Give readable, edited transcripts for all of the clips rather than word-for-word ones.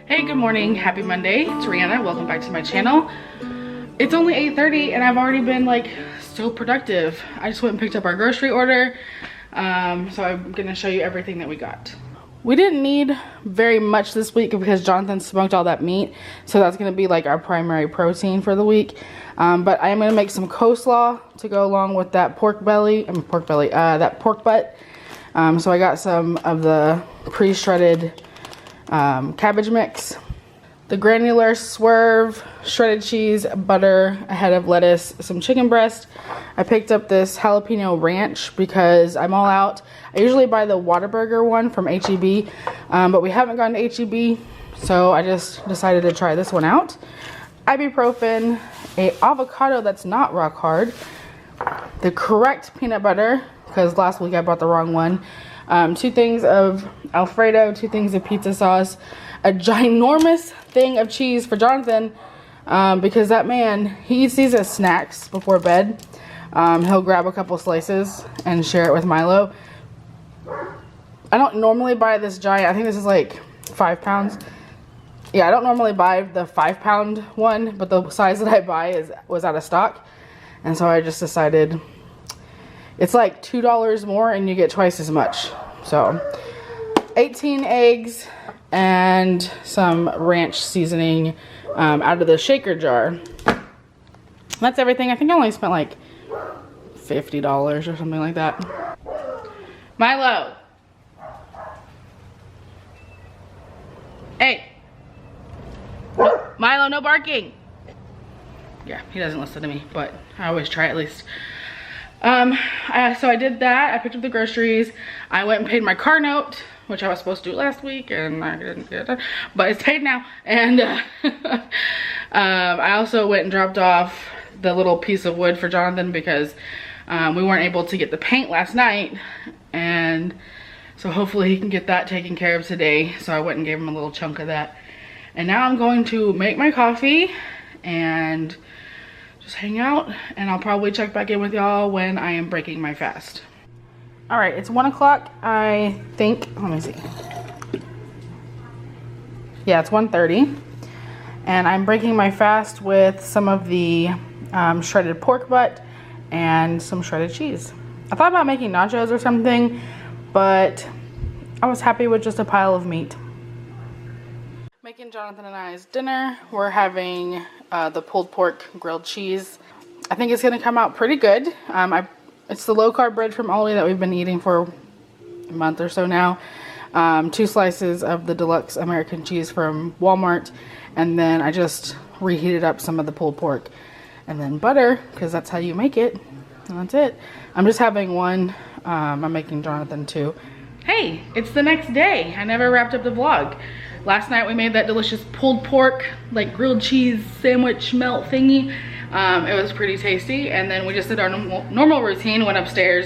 Hey, good morning, happy Monday. It's Rhianna, welcome back to my channel. It's only 8:30 and I've already been like so productive. I just went and picked up our grocery order. So I'm gonna show you everything that we got. We didn't need very much this week because Jonathan smoked all that meat. So that's gonna be like our primary protein for the week. But I am gonna make some coleslaw to go along with that pork butt. So I got some of the pre-shredded cabbage mix, the granular swerve, shredded cheese, butter, a head of lettuce, some chicken breast. I picked up this jalapeno ranch because I'm all out. I usually buy the Whataburger one from H-E-B, but we haven't gone to H-E-B, so I just decided to try this one out. Ibuprofen, a avocado that's not rock hard, the correct peanut butter, because last week I bought the wrong one, 2 things of Alfredo, 2 things of pizza sauce, a ginormous thing of cheese for Jonathan, because that man, he eats these as snacks before bed. He'll grab a couple slices and share it with Milo. I don't normally buy this giant, I think this is like 5 pounds. Yeah, I don't normally buy the 5-pound one, but the size that I buy was out of stock. And so I just decided it's like $2 more and you get twice as much. So 18 eggs and some ranch seasoning out of the shaker jar. That's everything. I think I only spent like $50 or something like that. Milo. Hey. No, Milo, no barking. Yeah, he doesn't listen to me, but I always try at least. So I did that. I picked up the groceries. I went and paid my car note, which I was supposed to do last week and I didn't get it done, but it's paid now. And I also went and dropped off the little piece of wood for Jonathan because we weren't able to get the paint last night, and so hopefully he can get that taken care of today. So I went and gave him a little chunk of that. And now I'm going to make my coffee and just hang out, and I'll probably check back in with y'all when I am breaking my fast. All right, it's 1 o'clock, I think. Let me see. Yeah, it's 1:30, and I'm breaking my fast with some of the shredded pork butt and some shredded cheese. I thought about making nachos or something, but I was happy with just a pile of meat. Making Jonathan and I's dinner. We're having the pulled pork grilled cheese. I think it's gonna come out pretty good. It's the low carb bread from Aldi that we've been eating for a month or so now. 2 slices of the deluxe American cheese from Walmart, and then I just reheated up some of the pulled pork, and then butter, because that's how you make it, and that's it. I'm just having one. I'm making Jonathan 2. Hey, it's the next day. I never wrapped up the vlog. Last night we made that delicious pulled pork, like grilled cheese sandwich melt thingy. It was pretty tasty. And then we just did our normal routine, went upstairs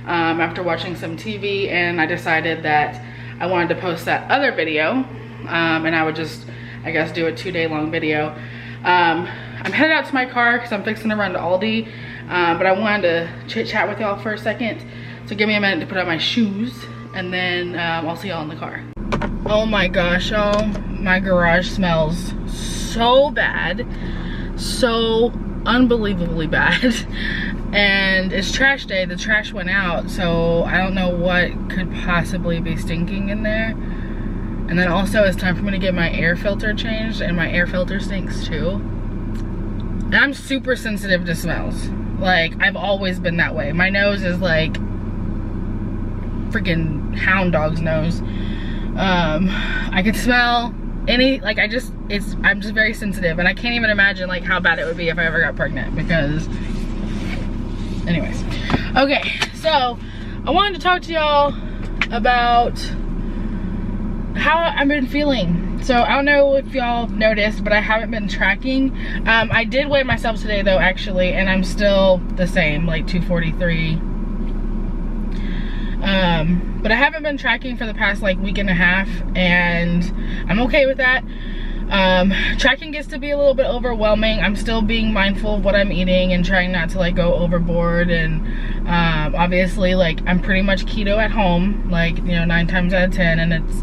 after watching some TV, and I decided that I wanted to post that other video. And I would just, I guess, do a 2-day long video. I'm headed out to my car because I'm fixing to run to Aldi. But I wanted to chit chat with y'all for a second. So give me a minute to put on my shoes, and then I'll see y'all in the car. Oh my gosh, y'all, my garage smells so bad, so unbelievably bad. And it's trash day, the trash went out, so I don't know what could possibly be stinking in there. And then also it's time for me to get my air filter changed, and my air filter stinks too. And I'm super sensitive to smells. Like, I've always been that way. My nose is like freaking hound dog's nose. I can smell any, like, I'm just very sensitive, and I can't even imagine like how bad it would be if I ever got pregnant, because anyways. Okay, so I wanted to talk to y'all about how I've been feeling. So I don't know if y'all noticed, but I haven't been tracking. I did weigh myself today though, actually, and I'm still the same, like 243. But I haven't been tracking for the past like week and a half, and I'm okay with that. Tracking gets to be a little bit overwhelming. I'm still being mindful of what I'm eating and trying not to like go overboard, and obviously like I'm pretty much keto at home, like, you know, 9 times out of 10, and it's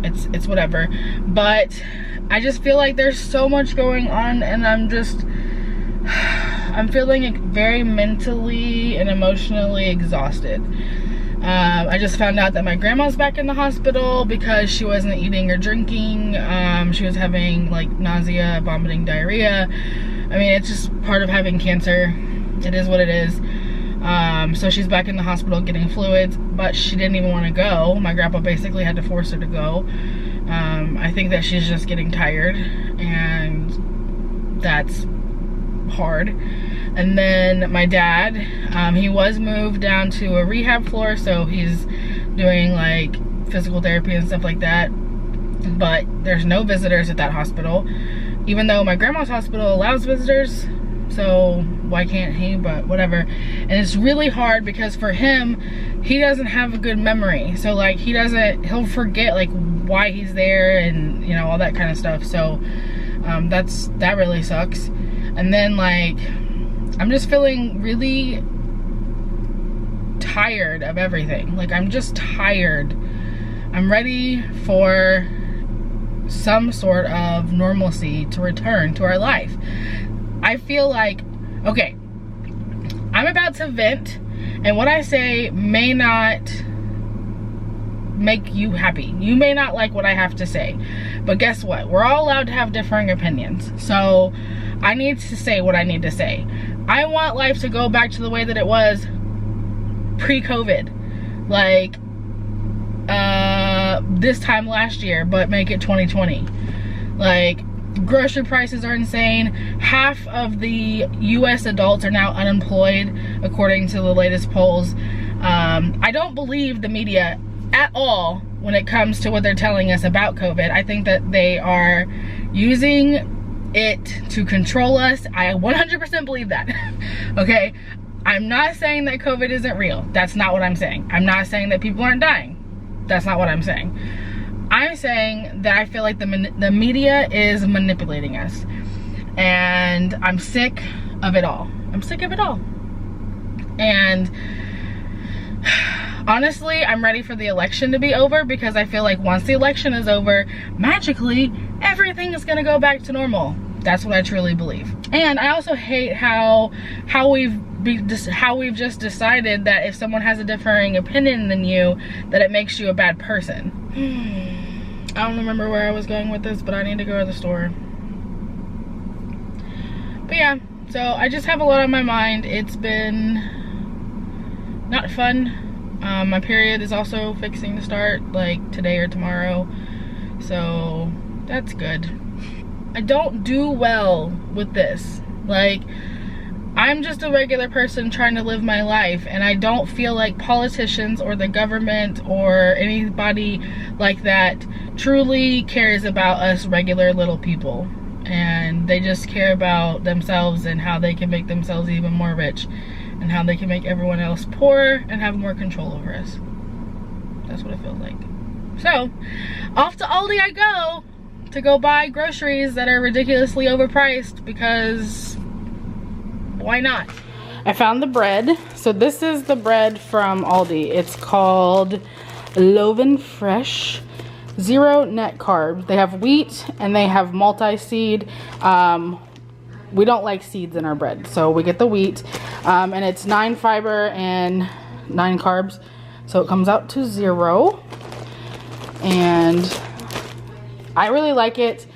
it's whatever. But I just feel like there's so much going on, and I'm feeling very mentally and emotionally exhausted. I just found out that my grandma's back in the hospital because she wasn't eating or drinking. She was having like nausea, vomiting, diarrhea. I mean, it's just part of having cancer. It is what it is. So she's back in the hospital getting fluids, but she didn't even want to go. My grandpa basically had to force her to go. I think that she's just getting tired, and that's hard. And then my dad, he was moved down to a rehab floor, so he's doing like physical therapy and stuff like that, but there's no visitors at that hospital, even though my grandma's hospital allows visitors, so why can't he? But whatever. And it's really hard because for him, he doesn't have a good memory, so like he'll forget like why he's there and, you know, all that kind of stuff. So that really sucks. And then like I'm just feeling really tired of everything. Like I'm just tired. I'm ready for some sort of normalcy to return to our life. I feel like, okay, I'm about to vent, and what I say may not make you happy. You may not like what I have to say, but guess what? We're all allowed to have differing opinions. So I need to say what I need to say. I want life to go back to the way that it was pre-COVID. Like this time last year, but make it 2020. Like, grocery prices are insane. Half of the US adults are now unemployed, according to the latest polls. I don't believe the media at all when it comes to what they're telling us about COVID. I think that they are using it to control us. I 100% believe that. Okay, I'm not saying that COVID isn't real. That's not what I'm saying. I'm not saying that people aren't dying. That's not what I'm saying. I'm saying that I feel like the media is manipulating us, and I'm sick of it all. I'm sick of it all. And honestly, I'm ready for the election to be over, because I feel like once the election is over, magically everything is gonna go back to normal. That's what I truly believe. And I also hate how we've just decided that if someone has a differing opinion than you, that it makes you a bad person. I don't remember where I was going with this, but I need to go to the store. But yeah, so I just have a lot on my mind. It's been not fun. My period is also fixing to start like today or tomorrow, so that's good. I don't do well with this. Like, I'm just a regular person trying to live my life, and I don't feel like politicians or the government or anybody like that truly cares about us regular little people. And they just care about themselves and how they can make themselves even more rich, and how they can make everyone else poor and have more control over us. That's what it feels like. So, off to Aldi I go to go buy groceries that are ridiculously overpriced, because why not? I found the bread. So this is the bread from Aldi. It's called Loven Fresh. 0 net carbs. They have wheat and they have multi-seed. We don't like seeds in our bread, so we get the wheat. And it's 9 fiber and 9 carbs. So it comes out to 0. And I really like it.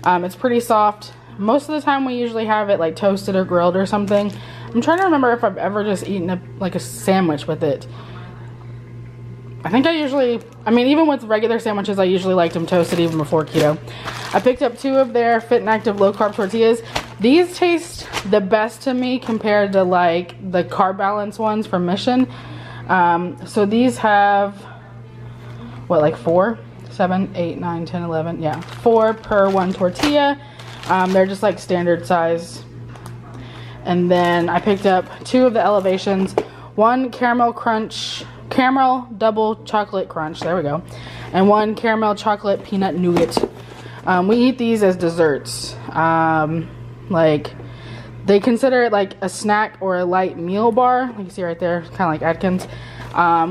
It's pretty soft. Most of the time we usually have it like toasted or grilled or something. I'm trying to remember if I've ever just eaten a sandwich with it. I think even with regular sandwiches, I usually liked them toasted even before keto. I picked up 2 of their Fit and Active low carb tortillas. These taste the best to me compared to like the carb balance ones from Mission. So these have, what, like 4? 7, 8, 9, 10, 11, yeah, 4 per 1 tortilla. They're just like standard size. And then I picked up 2 of the Elevations, 1 caramel double chocolate crunch, there we go, and 1 caramel chocolate peanut nougat. We eat these as desserts. Like, they consider it like a snack or a light meal bar, like you see right there, kind of like Atkins.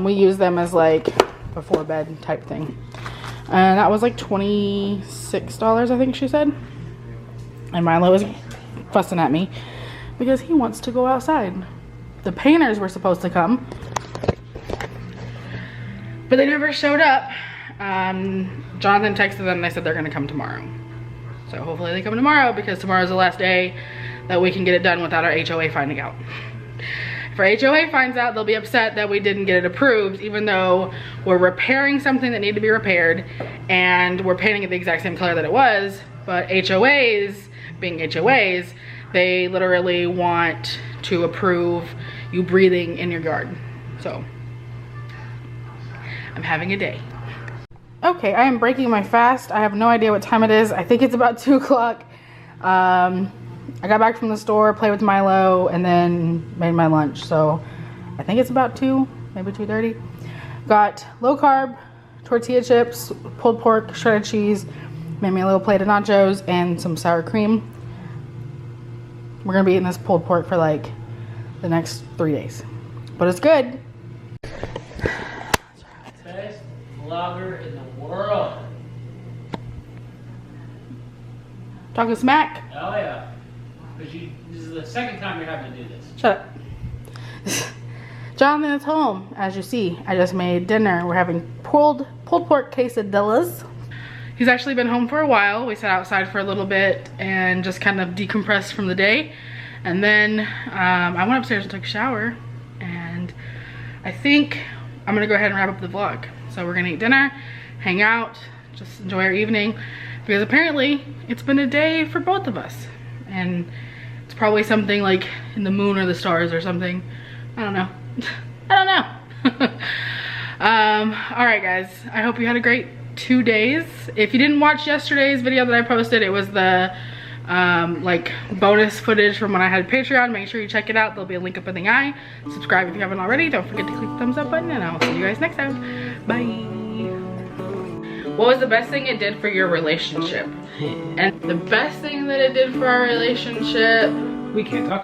We use them as like before bed type thing. And that was like $26, I think she said. And Milo is fussing at me because he wants to go outside. The painters were supposed to come, but they never showed up. Jonathan texted them and they said they're gonna come tomorrow. So hopefully they come tomorrow, because tomorrow's the last day that we can get it done without our HOA finding out. If our HOA finds out, they'll be upset that we didn't get it approved, even though we're repairing something that needed to be repaired and we're painting it the exact same color that it was. But HOAs, being HOAs, they literally want to approve you breathing in your yard. So I'm having a day. Okay, I am breaking my fast. I have no idea what time it is. I think it's about 2 o'clock. I got back from the store, played with Milo, and then made my lunch. So I think it's about 2, maybe 2:30. Got low carb, tortilla chips, pulled pork, shredded cheese, made me a little plate of nachos, and some sour cream. We're gonna be eating this pulled pork for like the next 3 days. But it's good. Best vlogger in the world. Talking smack? Oh yeah. Because this is the second time you're having to do this. Shut up. Jonathan is home. As you see, I just made dinner. We're having pulled pork quesadillas. He's actually been home for a while. We sat outside for a little bit and just kind of decompressed from the day. And then I went upstairs and took a shower. And I think I'm gonna go ahead and wrap up the vlog. So we're gonna eat dinner, hang out, just enjoy our evening. Because apparently it's been a day for both of us. And it's probably something like in the moon or the stars or something. I don't know. I don't know. All right, guys. I hope you had a great 2 days. If you didn't watch yesterday's video that I posted, it was the like bonus footage from when I had Patreon. Make sure you check it out. There'll be a link up in the eye. Subscribe if you haven't already. Don't forget to click the thumbs up button, and I'll see you guys next time. Bye. What was the best thing it did for your relationship? And the best thing that it did for our relationship, We can't talk.